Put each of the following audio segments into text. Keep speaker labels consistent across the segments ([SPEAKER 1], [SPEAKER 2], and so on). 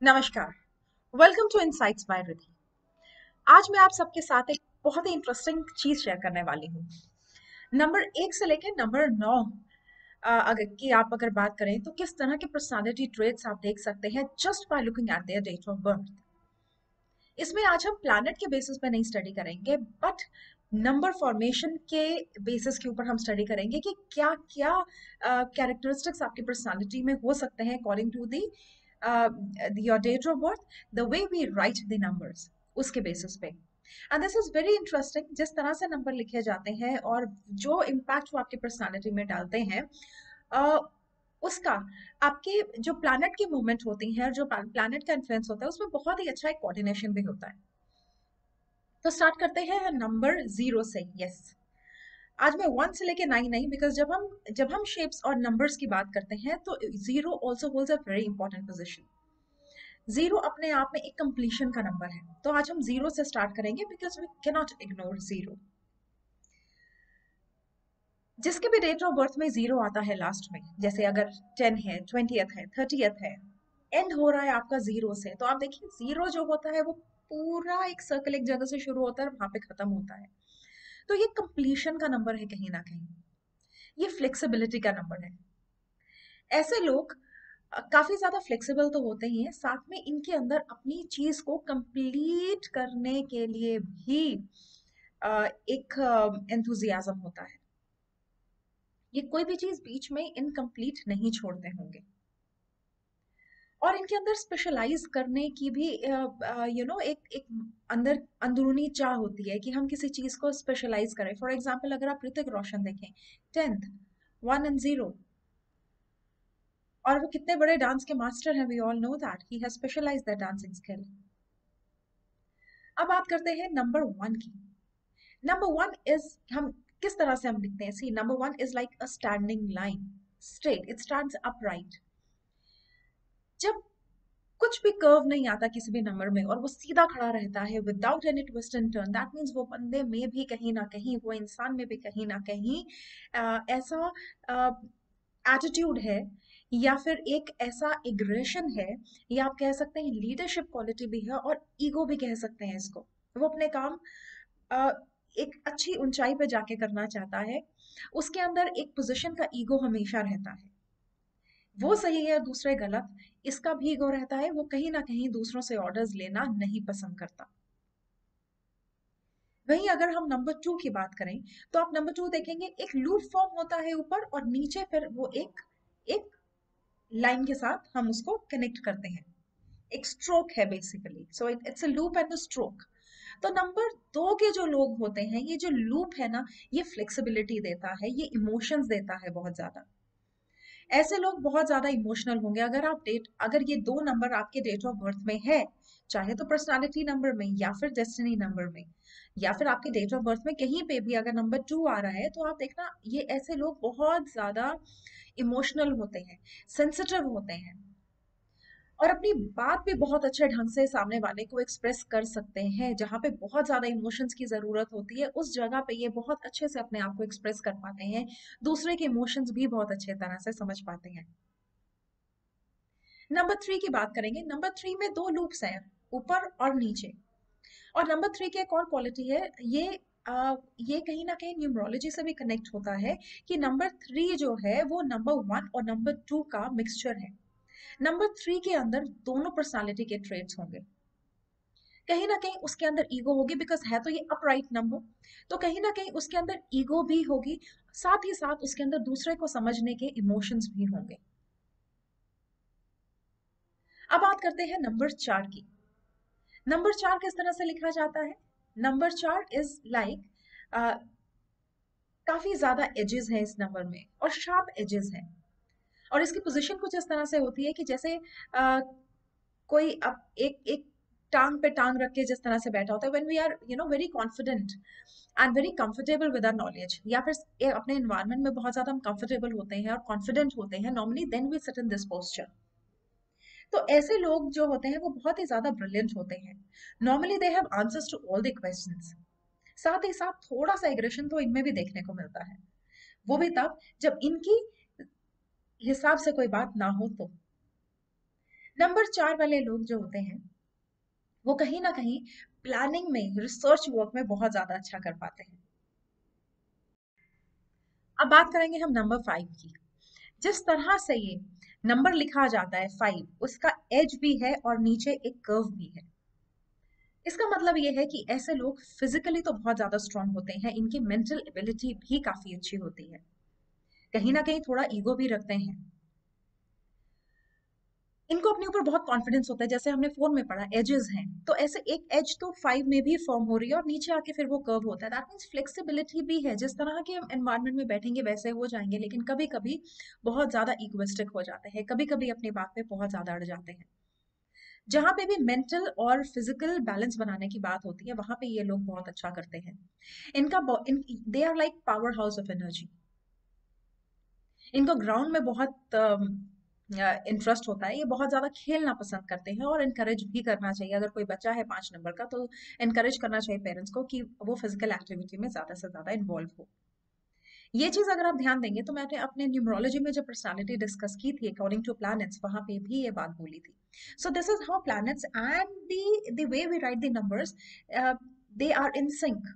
[SPEAKER 1] नमस्कार। Welcome to Insights by Riddhi. आज मैं आप सबके साथ एक बहुत ही इंटरेस्टिंग चीज शेयर करने वाली हूँ। नंबर 1 से लेकर नंबर 9 अगर बात करें तो किस तरह के पर्सनालिटी ट्रेट्स आप देख सकते हैं just by looking at their date of birth. इसमें आज हम प्लैनेट के बेसिस पे नहीं स्टडी करेंगे, बट नंबर फॉर्मेशन के बेसिस के ऊपर हम स्टडी करेंगे कि क्या क्या कैरेक्टरिस्टिक्स आपकी पर्सनालिटी में हो सकते हैं according to the your date of birth, the way we write the numbers, उसके बेसिस पे। And this is very interesting, जिस तरह से नंबर लिखे जाते हैं और जो इम्पैक्ट वो आपकी पर्सनालिटी में डालते हैं, uh, उसका आपके जो प्लैनेट की मूवमेंट होती है और जो प्लैनेट का इन्फ्लुएंस होता है उसमें बहुत ही अच्छा एक कोऑर्डिनेशन भी होता है। तो स्टार्ट करते हैं नंबर 0 से। यस, आज मैं 1 से लेके 9 नहीं, बिकॉज जब हम शेप्स और नंबर्स की बात करते हैं तो 0 also holds a very important position. 0 अपने आप में एक कंप्लीशन का नंबर है, तो आज हम 0 से स्टार्ट करेंगे because we can not ignore 0। जिसके भी डेट ऑफ बर्थ में 0 आता है लास्ट में, जैसे अगर 10 है, 20th है, 30th है, एंड हो रहा है आपका 0 से, तो आप देखिए 0 जो होता है वो पूरा एक सर्कल एक जगह से शुरू होता है और वहां पे खत्म होता है। तो ये कंप्लीशन का नंबर है कहीं ना कहीं, ये फ्लेक्सिबिलिटी का नंबर है। ऐसे लोग काफी ज्यादा फ्लेक्सिबल तो होते ही हैं, साथ में इनके अंदर अपनी चीज को कंप्लीट करने के लिए भी एक एंथुजियाज्म होता है। ये कोई भी चीज बीच में इनकम्प्लीट नहीं छोड़ते होंगे, और इनके अंदर स्पेशलाइज करने की भी एक अंदर अंदरूनी चाह होती है कि हम किसी चीज को स्पेशलाइज करें। फॉर एग्जाम्पल अगर आप ऋतिक रोशन देखें, 10th, 1 and 0, और वो कितने बड़े डांस के मास्टर हैं, we all know that he has specialize that dancing skill. अब बात करते हैं नंबर 1 की। नंबर 1 इज, हम किस तरह से हम लिखते हैं, see number 1 is like a standing line, straight, it stands upright. जब कुछ भी कर्व नहीं आता किसी भी नंबर में और वो सीधा खड़ा रहता है without any twist and turn, that means वो बंदे में भी कहीं ना कहीं, वो इंसान में भी कहीं ना कहीं ऐसा एटीट्यूड है, या फिर एक ऐसा एग्रेशन है, या आप कह सकते हैं लीडरशिप क्वालिटी भी है, और ईगो भी कह सकते हैं इसको। वो अपने काम अ, एक अच्छी ऊंचाई पे जाके करना चाहता है, उसके अंदर एक पोजीशन का ईगो हमेशा रहता है। वो सही है दूसरे गलत, इसका भी ईगो रहता है, वो कहीं ना कहीं दूसरों से ऑर्डर्स लेना नहीं पसंद करता। वहीं अगर हम नंबर 2 की बात करें, तो आप नंबर 2 देखेंगे, एक लूप फॉर्म होता है ऊपर और नीचे, फिर वो एक एक लाइन के साथ हम उसको कनेक्ट करते हैं, एक स्ट्रोक है basically, so it's a loop and a stroke. तो नंबर 2 के जो लोग होते हैं, ये जो लूप है ना, ये फ्लेक्सिबिलिटी देता है, ये इमोशंस देता है बहुत ज्यादा। ऐसे लोग बहुत ज्यादा इमोशनल होंगे। अगर ये दो नंबर आपके डेट ऑफ बर्थ में है, चाहे तो पर्सनालिटी नंबर में या फिर डेस्टिनी नंबर में, या फिर आपके डेट ऑफ बर्थ में कहीं पे भी अगर नंबर 2 आ रहा है, तो आप देखना ये ऐसे लोग बहुत ज्यादा इमोशनल होते हैं, सेंसिटिव होते हैं, और अपनी बात भी बहुत अच्छे ढंग से सामने वाले को एक्सप्रेस कर सकते हैं। जहाँ पे बहुत ज्यादा इमोशंस की जरूरत होती है, उस जगह पे ये बहुत अच्छे से अपने आप को एक्सप्रेस कर पाते हैं, दूसरे के इमोशंस भी बहुत अच्छे तरह से समझ पाते हैं। नंबर 3 की बात करेंगे। नंबर 3 में दो लूप्स हैं, ऊपर और नीचे। और नंबर 3 की एक और क्वालिटी है, ये कहीं ना कहीं न्यूमरोलॉजी से भी कनेक्ट होता है, कि नंबर 3 जो है वो नंबर 1 और नंबर 2 का मिक्सचर है। नंबर 3 के अंदर दोनों पर्सनालिटी के ट्रेड्स होंगे, कहीं ना कहीं उसके अंदर ईगो होगी, बिकॉज है तो ये अपराइट नंबर, तो कहीं ना कहीं उसके अंदर ईगो भी होगी, साथ ही साथ उसके अंदर दूसरे को समझने के इमोशंस भी होंगे। अब बात करते हैं नंबर 4 की। नंबर 4 किस तरह से लिखा जाता है? नंबर 4 इज लाइक, काफी ज्यादा एजेस हैं इस नंबर में, और शार्प एजेस हैं, और इसकी पोजीशन कुछ इस तरह से होती है कि जैसे कोई अब एक एक टांग पे टांग रख के जिस तरह से बैठा होता है, when we are very confident and very comfortable with our knowledge, या फिर अपने एनवायरनमेंट में बहुत ज्यादा हम कंफर्टेबल होते हैं और कॉन्फिडेंट होते हैं, normally then we sit in this posture. तो ऐसे लोग जो होते हैं वो बहुत ही ज्यादा ब्रिलियंट होते हैं, normally they have answers to all the questions. साथ ही साथ थोड़ा सा एग्रेशन तो इनमें भी देखने को मिलता है, वो भी तब जब इनकी हिसाब से कोई बात ना हो तो। नंबर 4 वाले लोग जो होते हैं वो कहीं ना कहीं प्लानिंग में, रिसर्च वर्क में बहुत ज्यादा अच्छा कर पाते हैं। अब बात करेंगे हम नंबर 5 की। जिस तरह से ये नंबर लिखा जाता है 5, उसका एज भी है और नीचे एक कर्व भी है। इसका मतलब ये है कि ऐसे लोग फिजिकली तो बहुत ज्यादा स्ट्रांग होते हैं, इनकी मेंटल एबिलिटी भी काफी अच्छी होती है, कहीं ना कहीं थोड़ा ईगो भी रखते हैं। इनको अपने ऊपर बहुत कॉन्फिडेंस होता है, जैसे हमने फोन में पढ़ा एजेस हैं, तो ऐसे एक एज तो 5 में भी फॉर्म हो रही है और नीचे आके फिर वो कर्व होता है। दैट मीन्स फ्लेक्सिबिलिटी भी है, जिस तरह के हम एनवायरनमेंट में बैठेंगे वैसे हो जाएंगे, लेकिन कभी कभी बहुत ज्यादा इक्विस्टिक हो जाते हैं, कभी कभी अपनी बात पे बहुत ज्यादा अड़ जाते हैं। जहां पे भी मेंटल और फिजिकल बैलेंस बनाने की बात होती है वहां पे ये लोग बहुत अच्छा करते हैं। They are like power house of energy. इनको ग्राउंड में बहुत इंटरेस्ट होता है, ये बहुत ज्यादा खेलना पसंद करते हैं, और इनकरेज भी करना चाहिए। अगर कोई बच्चा है 5 नंबर का तो इनकरेज करना चाहिए पेरेंट्स को कि वो फिजिकल एक्टिविटी में ज्यादा से ज्यादा इन्वॉल्व हो। ये चीज अगर आप ध्यान देंगे, तो मैंने अपने न्यूमरोलॉजी में जब पर्सनालिटी डिस्कस की थी अकॉर्डिंग टू प्लैनेट्स, वहां पे भी ये बात बोली थी। So this is how planets and the way we write the numbers, they are in sync.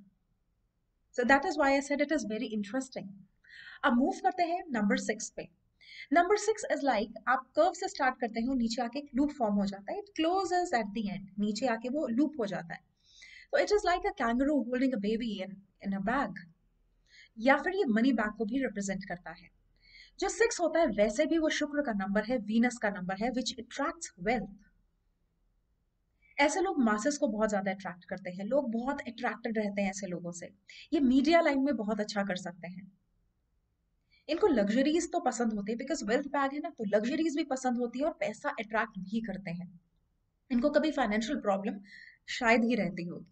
[SPEAKER 1] So that is why I said it is very interesting. अब मूव करते हैं नंबर 6 पे। नंबर 6 इज लाइक, आप curve से start करते हैं, नीचे आके एक लूप फॉर्म हो जाता है, it closes at the end, नीचे आके वो लूप हो जाता है। तो it is like a kangaroo holding a baby in a bag, या फिर ये मनी बैग को भी रिप्रेजेंट करता है। जो 6 होता है वैसे भी वो शुक्र का नंबर है, वीनस का नंबर है, विच अट्रैक्ट्स वेल्थ। ऐसे लोग मासेस को बहुत ज्यादा अट्रैक्ट करते हैं, लोग बहुत अट्रैक्टेड रहते हैं ऐसे लोगों से। ये मीडिया लाइन में बहुत अच्छा कर सकते हैं। इनको लग्जरीज तो पसंद होती है, बिकॉज वेल्थ बैग है ना, तो लग्जरीज भी पसंद होती है और पैसा अट्रैक्ट भी करते हैं। इनको कभी फाइनेंशियल प्रॉब्लम शायद ही रहती होगी।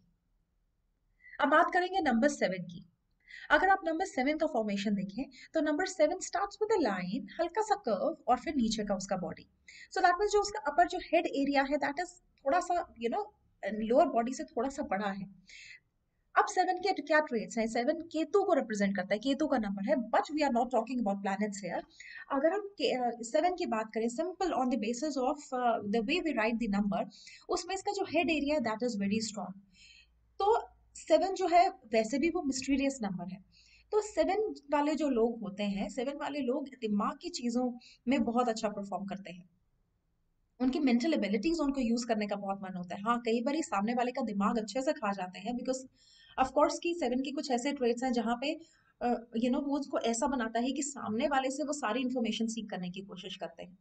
[SPEAKER 1] अब बात करेंगे नंबर 7 की। अगर आप नंबर 7 का फॉर्मेशन देखें, तो number 7 starts with a line, हल्का सा कर्व, और फिर नीचे का उसका बॉडी। सो दैट मीन्स जो उसका अपर जो हेड एरिया है, दैट इज थोड़ा सा लोअर बॉडी से थोड़ा सा बड़ा है। अब 7 के क्या ट्रेट्स हैं? 7 केतु को रिप्रेजेंट करता है, केतु का नंबर है, but we are not talking about planets here. अगर हम 7 की बात करें simple on the basis of the way we write the number, उसमें इसका जो हेड एरिया है दैट इज वेरी स्ट्रॉन्ग। तो 7 जो है वैसे भी वो मिस्टीरियस नंबर है। तो 7 वाले जो लोग होते हैं, 7 वाले लोग दिमाग की चीजों में बहुत अच्छा परफॉर्म करते हैं। उनकी मेंटल एबिलिटीज उनको यूज करने का बहुत मन होता है। हाँ, कई बार सामने वाले का दिमाग अच्छे से खा जाते हैं, बिकॉज ऑफ कोर्स की 7 की कुछ ऐसे ट्रेट्स हैं जहाँ पे वो उसको ऐसा बनाता है कि सामने वाले से वो सारी इंफॉर्मेशन सीख करने की कोशिश करते हैं।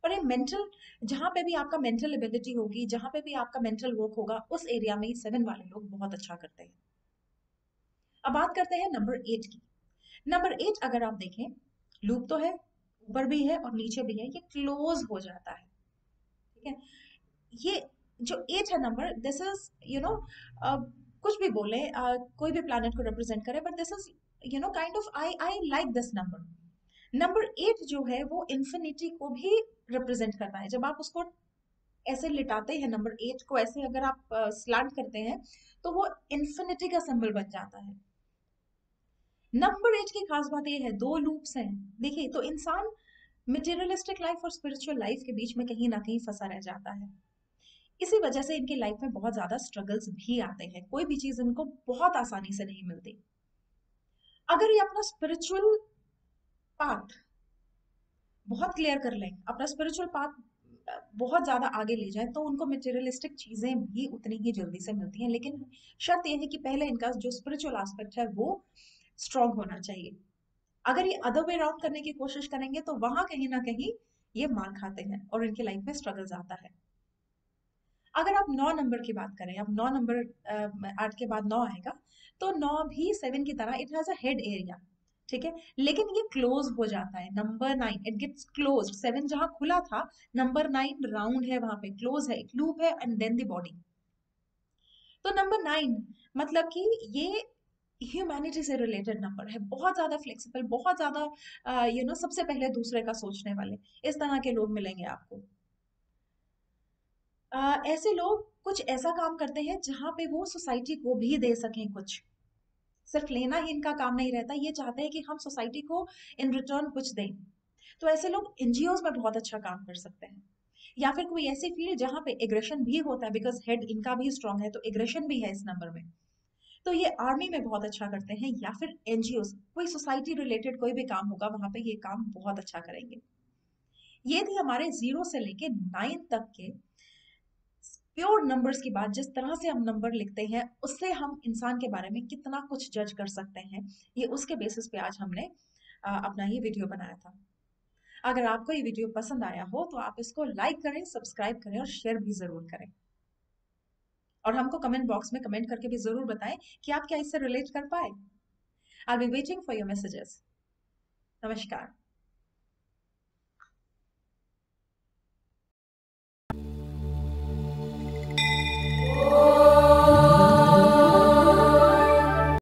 [SPEAKER 1] पर ये मेंटल, जहाँ पे भी आपका मेंटल एबिलिटी होगी, जहाँ पे भी आपका मेंटल वर्क होगा, उस एरिया में 7 वाले लोग बहुत अच्छा करते हैं। अब बात करते हैं नंबर 8 की। नंबर 8 अगर आप देखें, लूप तो है, ऊपर भी है और नीचे भी है, ये क्लोज हो जाता है। ठीक है, ये जो 8 है नंबर, दिस इज कुछ भी बोले, कोई भी प्लैनेट को रिप्रेजेंट करे, but this is kind of, I I like this number. Number 8 जो है वो इन्फिनिटी को भी रिप्रेजेंट करता है। जब आप उसको ऐसे लिटाते हैं, नंबर 8 को ऐसे अगर आप स्लैंट करते हैं, तो वो इन्फिनिटी का सिंबल बन जाता है। नंबर 8 की खास बात ये है, दो लूप्स हैं। देखिए, तो इंसान मटेरियलिस्टिक लाइफ और स्पिरिचुअल लाइफ के बीच में कहीं ना कहीं फंसा रह जाता है। इसी वजह से इनकी लाइफ में बहुत ज्यादा स्ट्रगल्स भी आते हैं, कोई भी चीज इनको बहुत आसानी से नहीं मिलती। अगर ये अपना स्पिरिचुअल पाथ बहुत क्लियर कर लें, अपना स्पिरिचुअल पाथ बहुत ज्यादा आगे ले जाए, तो उनको मटेरियलिस्टिक चीजें भी उतनी ही जल्दी से मिलती हैं। लेकिन शर्त यह है कि पहले इनका जो स्पिरिचुअल एस्पेक्ट है वो स्ट्रांग होना चाहिए। अगर ये अदर वे राउंड करने की कोशिश करेंगे, तो वहां कहीं ना कहीं ये मार खाते हैं और इनकी लाइफ में स्ट्रगल्स आता है। अगर आप 9 नंबर की बात करें, अब 9 नंबर 8 के बाद 9 आएगा, तो 9 भी 7 की तरह it has a head area. ठीक है, लेकिन ये क्लोज हो जाता है। नंबर 9 इट गेट्स क्लोज, 7 जहां खुला था, नंबर 9 राउंड है, वहां पे क्लोज है, एक लूप है, एंड देन द बॉडी। तो नंबर 9 मतलब कि ये ह्यूमैनिटी से रिलेटेड नंबर है, बहुत ज्यादा फ्लेक्सिबल, बहुत ज्यादा सबसे पहले दूसरे का सोचने वाले, इस तरह के लोग मिलेंगे आपको। ऐसे लोग कुछ ऐसा काम करते हैं जहां पे वो सोसाइटी को भी दे सकें कुछ। सिर्फ लेना ही इनका काम नहीं रहता, ये चाहते हैं कि हम सोसाइटी को इन रिटर्न कुछ दें। तो ऐसे लोग एनजीओज में बहुत अच्छा काम कर सकते हैं। या फिर कोई ऐसी फील्ड जहां पे एग्रेशन भी होता है, बिकॉज हेड इनका भी स्ट्रांग है तो एग्रेशन भी है इस नंबर में, तो ये आर्मी में बहुत अच्छा करते हैं। या फिर एनजीओ, कोई सोसाइटी रिलेटेड कोई भी काम होगा वहां पे ये काम बहुत अच्छा करेंगे। ये थी हमारे 0 से लेके 9 तक के प्योर नंबर्स की बात। जिस तरह से हम नंबर लिखते हैं उससे हम इंसान के बारे में कितना कुछ जज कर सकते हैं, ये उसके बेसिस पे आज हमने अपना ये वीडियो बनाया था। अगर आपको ये वीडियो पसंद आया हो तो आप इसको लाइक करें, सब्सक्राइब करें और शेयर भी जरूर करें। और हमको कमेंट बॉक्स में कमेंट करके भी जरूर बताएं कि आप क्या इससे रिलेट कर पाए। I will be waiting for your messages. नमस्कार।